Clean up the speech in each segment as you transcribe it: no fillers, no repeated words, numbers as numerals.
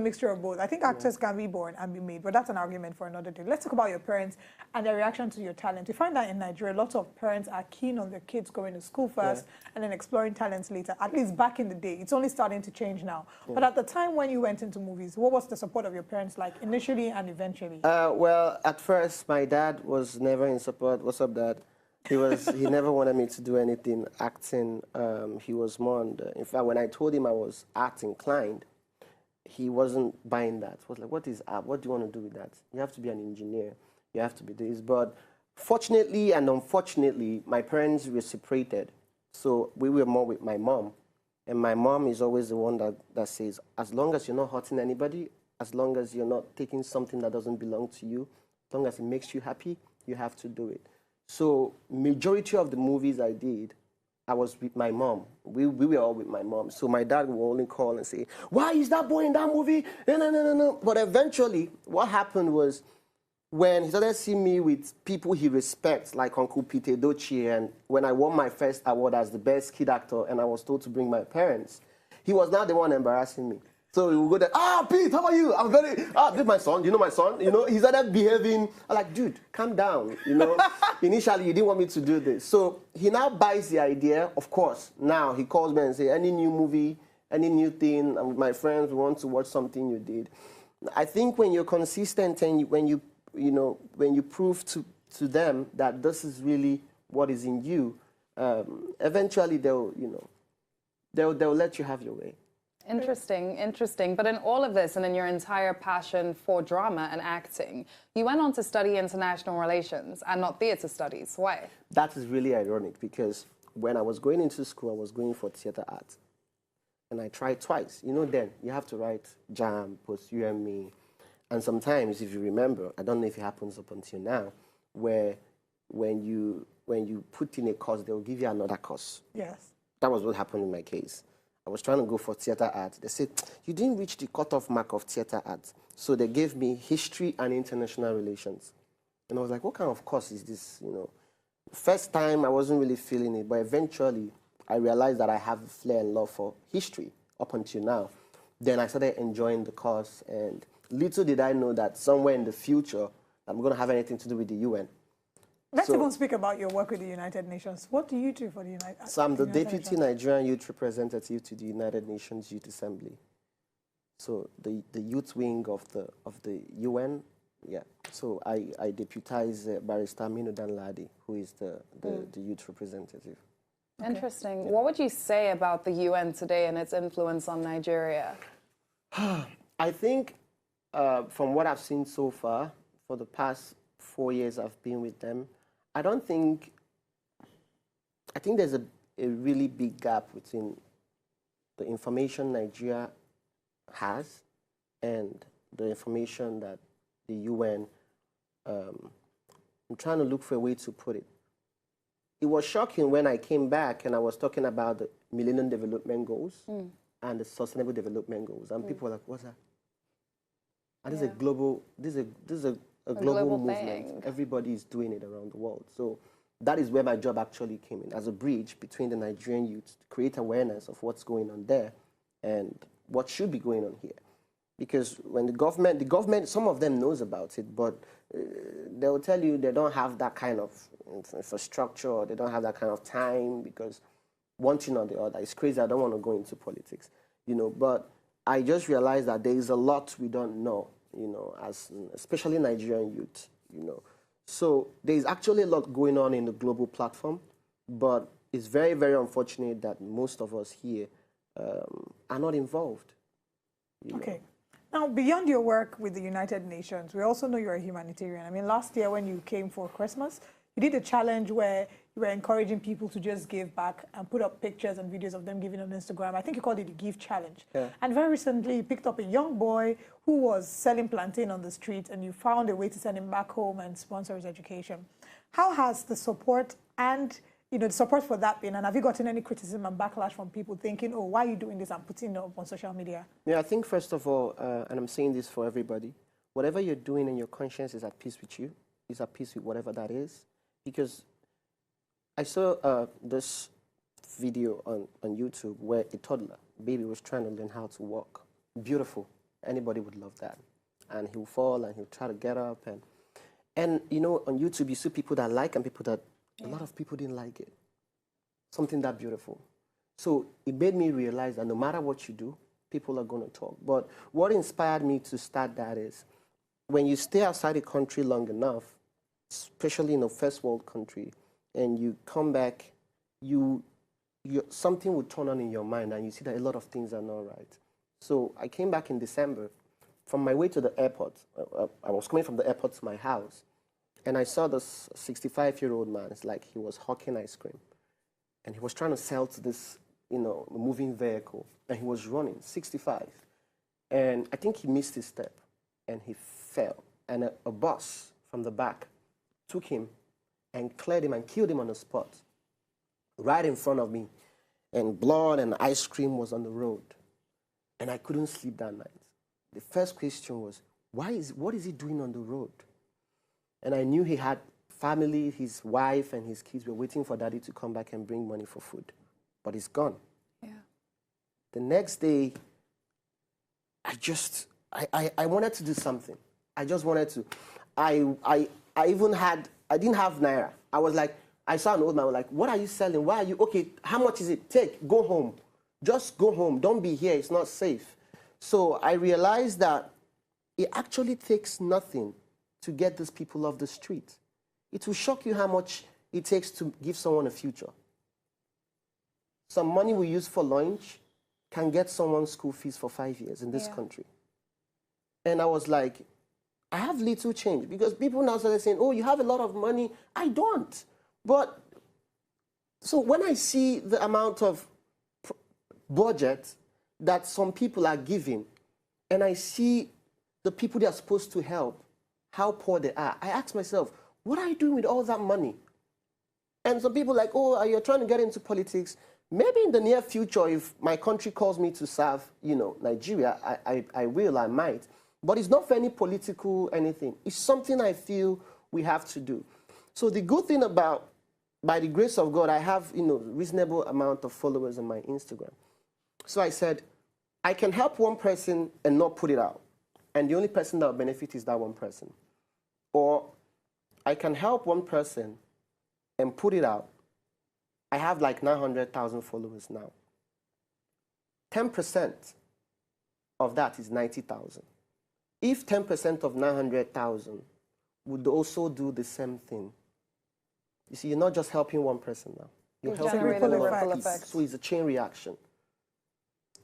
mixture of both. I think actors can be born and be made, but that's an argument for another day. Let's talk about your parents and their reaction to your talent. You find that in Nigeria, lots of parents are keen on their kids going to school first and then exploring talents later. At least back in the day. It's only starting to change now. But at the time when you went into movies, what was the support of your parents like initially and eventually? Well, at first, my dad was never in support. What's up, Dad? He never wanted me to do anything acting. He was more on the, in fact, when I told him I was art inclined, he wasn't buying that. He was like, what is art? What do you want to do with that? You have to be an engineer. You have to be this. But fortunately and unfortunately, my parents were separated. So we were more with my mom. And my mom is always the one that says, as long as you're not hurting anybody, as long as you're not taking something that doesn't belong to you, as long as it makes you happy, you have to do it. So majority of the movies I did, I was with my mom. We were all with my mom. So my dad would only call and say, why is that boy in that movie? No. But eventually, what happened was when he started seeing me with people he respects, like Uncle Peter Dochie, and when I won my first award as the best kid actor and I was told to bring my parents, he was not the one embarrassing me. So he would go there, Pete, how are you? I'm very, this is my son, you know my son? You know, he started behaving, I'm like, dude, calm down, you know? Initially, he didn't want me to do this. So he now buys the idea, of course. Now he calls me and says, any new movie, any new thing, I'm with my friends, we want to watch something you did. I think when you're consistent and when you prove to them that this is really what is in you, eventually they'll let you have your way. Interesting, interesting. But in all of this and in your entire passion for drama and acting, you went on to study international relations and not theatre studies. Why? That is really ironic because when I was going into school, I was going for theatre art. And I tried twice. You know, then you have to write JAM, post UME. And sometimes, if you remember, I don't know if it happens up until now, where when you put in a course, they'll give you another course. Yes. That was what happened in my case. I was trying to go for theatre art. They said, you didn't reach the cutoff mark of theatre art. So they gave me history and international relations. And I was like, what kind of course is this, you know? First time, I wasn't really feeling it, but eventually, I realized that I have a flair and love for history up until now. Then I started enjoying the course, and little did I know that somewhere in the future, I'm going to have anything to do with the UN. Let's even speak about your work with the United Nations. What do you do for the United Nations? So I'm the Deputy Nigerian Youth Representative to the United Nations Youth Assembly. So the youth wing of the UN, yeah. So I deputize Barrister Aminu Danladi, who is the youth representative. Okay. Interesting. Yeah. What would you say about the UN today and its influence on Nigeria? I think from what I've seen so far, for the past 4 years I've been with them, I think there's a really big gap between the information Nigeria has and the information that the UN, I'm trying to look for a way to put it. It was shocking when I came back and I was talking about the Millennium Development Goals and the Sustainable Development Goals, and people were like, what's that? And this is a global, this is a global movement. Thing. Everybody is doing it around the world. So that is where my job actually came in, as a bridge between the Nigerian youth to create awareness of what's going on there and what should be going on here. Because when the government, some of them knows about it, but they'll tell you they don't have that kind of infrastructure, or they don't have that kind of time, because one thing or the other. It's crazy, I don't want to go into politics, you know, but I just realized that there is a lot we don't know, you know, especially Nigerian youth, you know. So there's actually a lot going on in the global platform, but it's very, very unfortunate that most of us here are not involved. Okay. Now, beyond your work with the United Nations, we also know you're a humanitarian. I mean, last year when you came for Christmas, you did a challenge where you were encouraging people to just give back and put up pictures and videos of them giving on Instagram. I think you called it the Give Challenge. Yeah. And very recently, you picked up a young boy who was selling plantain on the street, and you found a way to send him back home and sponsor his education. How has the support and, you know, the support for that been? And have you gotten any criticism and backlash from people thinking, oh, why are you doing this and putting it up on social media? Yeah, I think, first of all, and I'm saying this for everybody, whatever you're doing and your conscience is at peace with you, is at peace with whatever that is. Because I saw this video on YouTube where a toddler, baby, was trying to learn how to walk. Beautiful. Anybody would love that. And he'll fall and he'll try to get up. And you know, on YouTube, you see people that like and people that, a lot of people didn't like it. Something that beautiful. So it made me realize that no matter what you do, people are going to talk. But what inspired me to start that is when you stay outside the country long enough, especially in a first world country, and you come back, something will turn on in your mind and you see that a lot of things are not right. So I came back in December. From my way to the airport, I was coming from the airport to my house, and I saw this 65-year-old man. It's like he was hawking ice cream, and he was trying to sell to this, you know, moving vehicle, and he was running, 65. And I think he missed his step, and he fell, and a bus from the back took him and cleared him and killed him on the spot, right in front of me, and blood and ice cream was on the road, and I couldn't sleep that night. The first question was, what is he doing on the road? And I knew he had family, his wife and his kids were waiting for daddy to come back and bring money for food. But he's gone. Yeah. The next day, I wanted to do something. I just wanted to. I didn't have Naira. I was like, I saw an old man, I was like, what are you selling? Why are you, okay, how much is it? Take, go home. Just go home. Don't be here. It's not safe. So I realized that it actually takes nothing to get these people off the street. It will shock you how much it takes to give someone a future. Some money we use for lunch can get someone's school fees for 5 years in this country. And I was like, I have little change, because people now started saying, oh, you have a lot of money. I don't. But so when I see the amount of budget that some people are giving, and I see the people they are supposed to help, how poor they are, I ask myself, what are you doing with all that money? And some people are like, oh, you're trying to get into politics. Maybe in the near future, if my country calls me to serve, you know, Nigeria, I will, I might. But it's not for any political anything. It's something I feel we have to do. So the good thing about, by the grace of God, I have, you know, reasonable amount of followers on my Instagram. So I said, I can help one person and not put it out. And the only person that will benefit is that one person. Or I can help one person and put it out. I have like 900,000 followers now. 10% of that is 90,000. If 10% of 900,000 would also do the same thing, you see, you're not just helping one person now. You're helping a lot of people. So it's a chain reaction.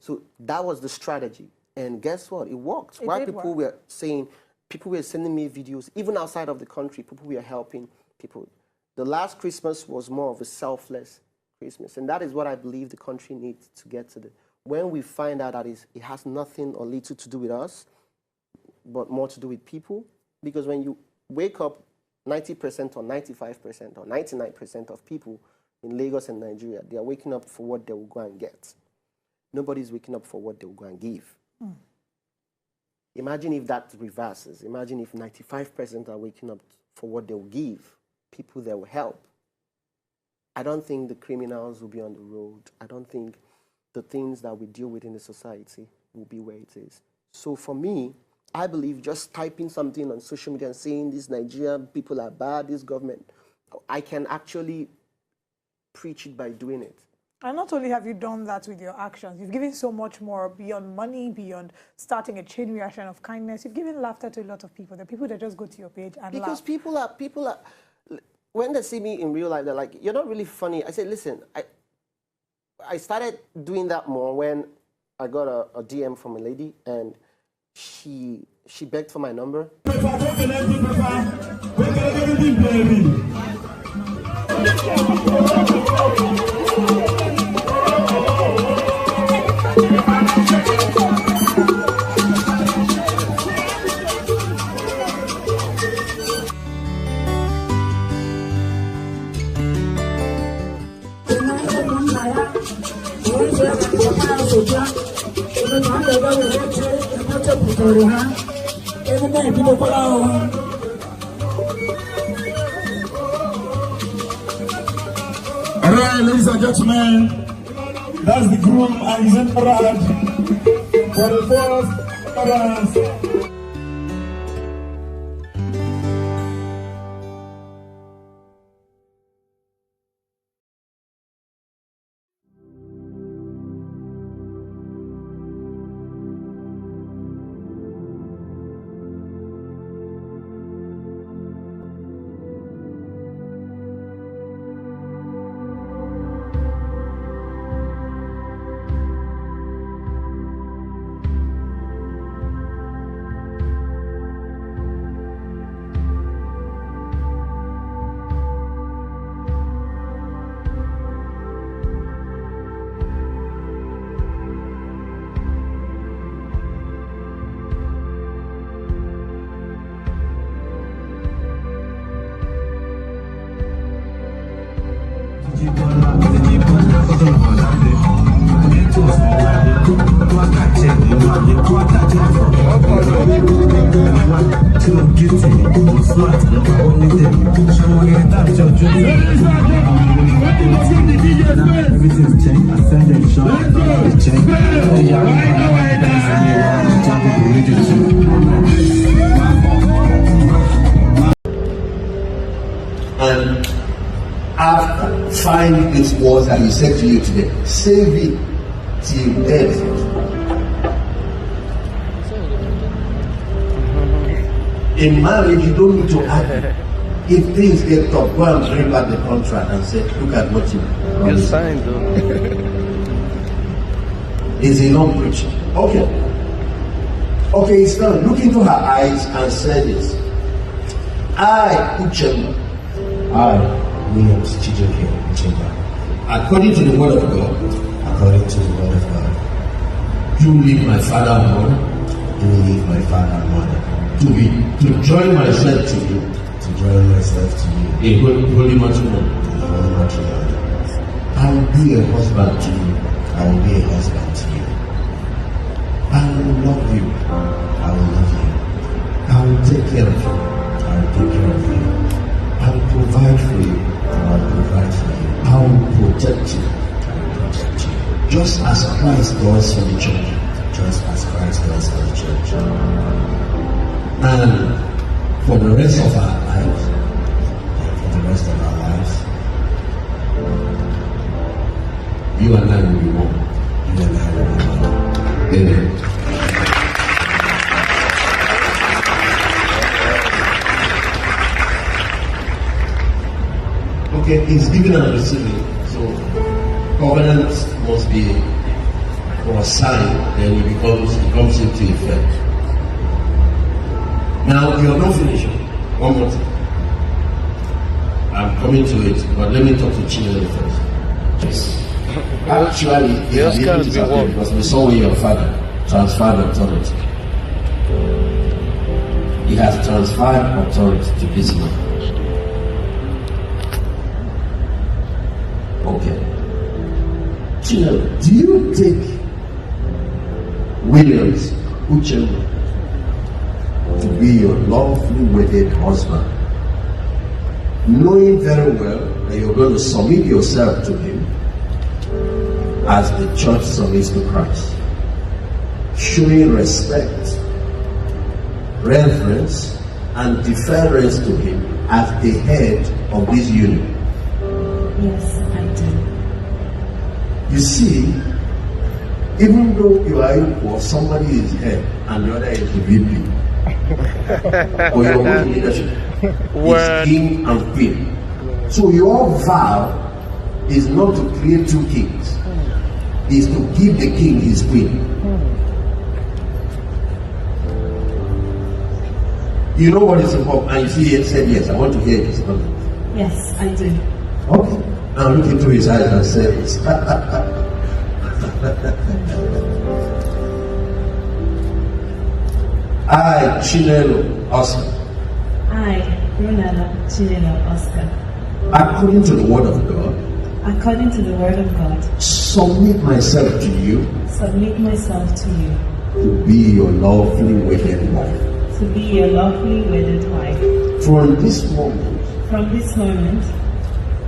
So that was the strategy. And guess what? It worked. While people were saying, people were sending me videos, even outside of the country, people were helping people. The last Christmas was more of a selfless Christmas. And that is what I believe the country needs to get to. When we find out that it has nothing or little to do with us, but more to do with people. Because when you wake up, 90% or 95% or 99% of people in Lagos and Nigeria, they are waking up for what they will go and get. Nobody's waking up for what they will go and give. Imagine if that reverses. Imagine if 95% are waking up for what they will give, people that will help. I don't think the criminals will be on the road. I don't think the things that we deal with in the society will be where it is. So for me, I believe just typing something on social media and saying these Nigerian people are bad, this government, I can actually preach it by doing it. And not only have you done that with your actions, you've given so much more beyond money, beyond starting a chain reaction of kindness. You've given laughter to a lot of people. The people that just go to your page and because laugh. people are, when they see me in real life, they're like, you're not really funny. I said, listen, I started doing that more when I got a DM from a lady, and she begged for my number. All right, ladies and gentlemen, that's the groom and his entourage for the first Everything's changed. I send them shot. It's changed. And after find these words that he said to you today, save it till death. In marriage, you don't need to argue. If things get tough, go and bring back the contract and say, look at what you signed, though. Is he not preaching? Okay. Okay, he's now look into her eyes and say this. I, Uchemba. I, Williams Uchemba. According to the word of God. According to the word of God. Do leave my father and mother. Do leave my father and mother. To join myself to you. To join myself to you. In holy matrimony. In holy matrimony. I will be a husband to you. I will be a husband to you. I will love you. I will love you. I will take care of you. I will take care of you. I will provide for you. I will provide for you. I will protect you. I will protect you. Just as Christ does for the church. Just as Christ does for the church. And for the rest of our lives. And for the rest of our lives. You and I will be one. You and I will be one. Amen. Okay, he's giving and receiving. So covenant must be for a sign, then it comes into effect. Now you're not finished. One more thing. I'm coming to it, but let me talk to Chinelo first. Yes. Actually, because we saw where your father transferred authority. He has transferred authority to this man. Okay. Chinelo, do you take Williams Uchemba to be your lawfully wedded husband, knowing very well that you're going to submit yourself to him as the church submits to Christ, showing respect, reverence, and deference to him as the head of this union? Yes, I do. You see, even though you are equal, somebody is head and the other is the VP. Or your own leadership is king and queen. So your vow is not to create two kings, is to give the king his queen. You know what is important, and you see he said yes. I want to hear this. Yes, I do. Okay. Now look into his eyes and say this. I, Chinelo Oscar. I, Ronaldo Chinelo Oscar. According to the word of God. According to the word of God. Submit myself to you. Submit myself to you. To be your lawfully wedded wife. To be your lawfully wedded wife. From this moment. From this moment.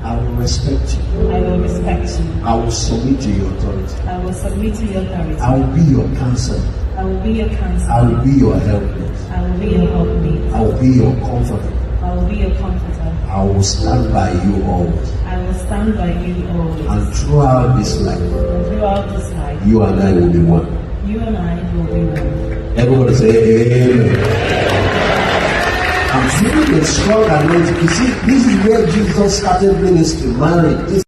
I will respect you. I will respect you. I will submit to your authority. I will submit to your authority. I will be your counselor. I will be your counselor. I will be your helpmate. I will be your helpmate. I will be your comforter. I will be your comforter. I will stand by you always. I will stand by you always. And throughout this life, And throughout this life, you and I will be one. you and I will be one. Everybody say amen. I'm feeling a strong anointing. You see, this is where Jesus started ministry, marriage.